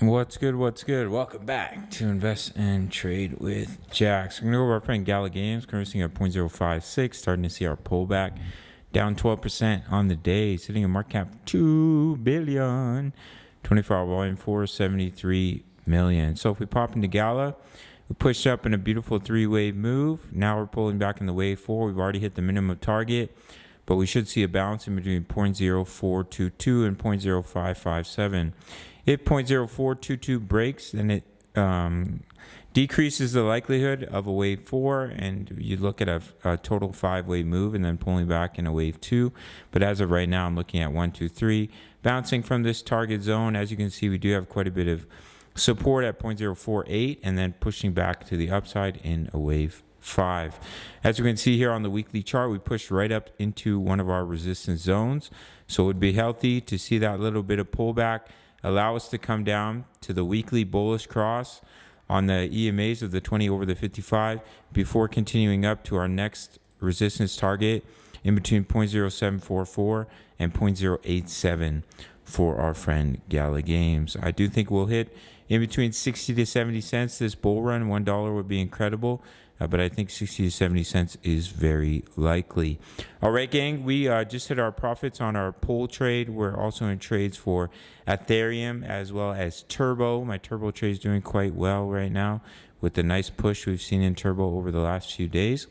What's good? What's good? Welcome back to Invest and Trade with Jax. We're going to go over our friend Gala Games. Currently sitting at 0.056, starting to see our pullback. Down 12% on the day, sitting a market cap 2 billion. 24-hour volume 473 million. So if we pop into Gala, we pushed up in a beautiful three-wave move. Now we're pulling back in the wave 4. We've already hit the minimum target, but we should see a balance in between 0.0422 and 0.0557. If 0.0422 breaks, then it decreases the likelihood of a wave 4, and you look at a total 5-wave move and then pulling back in a wave 2. But as of right now, I'm looking at 1, 2, 3, bouncing from this target zone. As you can see, we do have quite a bit of support at 0.048 and then pushing back to the upside in a wave 5. As you can see here on the weekly chart, we pushed right up into one of our resistance zones. So it would be healthy to see that little bit of pullback allow us to come down to the weekly bullish cross on the EMAs of the 20 over the 55 before continuing up to our next resistance target in between 0.0744 and 0.087 for our friend Gala Games. I do think we'll hit in between 60 to 70 cents this bull run. $1 would be incredible, but I think 60 to 70 cents is very likely. All right, gang, we just hit our profits on our pull trade. We're also in trades for Ethereum as well as Turbo. My Turbo trade is doing quite well right now with the nice push we've seen in Turbo over the last few days.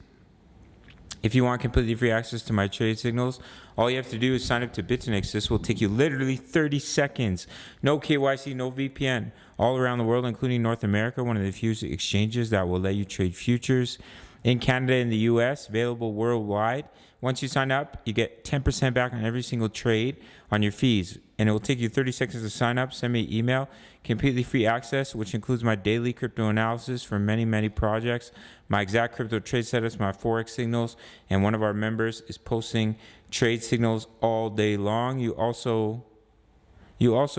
If you want completely free access to my trade signals, all you have to do is sign up to BITUNIX. This will take you literally 30 seconds. No KYC, no VPN. All around the world, including North America, one of the few exchanges that will let you trade futures in Canada and the US, available worldwide. Once you sign up, you get 10% back on every single trade on your fees. And it will take you 30 seconds to sign up. Send me an email. Completely free access, which includes my daily crypto analysis for many, many projects, my exact crypto trade setups, my Forex signals, and one of our members is posting trade signals all day long. You also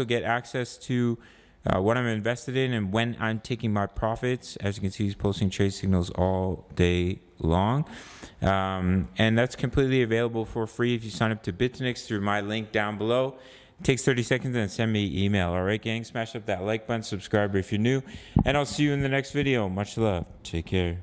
get access to what I'm invested in and when I'm taking my profits. As you can see, he's posting trade signals all day long. And that's completely available for free if you sign up to BITUNIX through my link down below. It takes 30 seconds and send me an email. All right, gang, smash up that like button, subscribe if you're new, and I'll see you in the next video. Much love. Take care.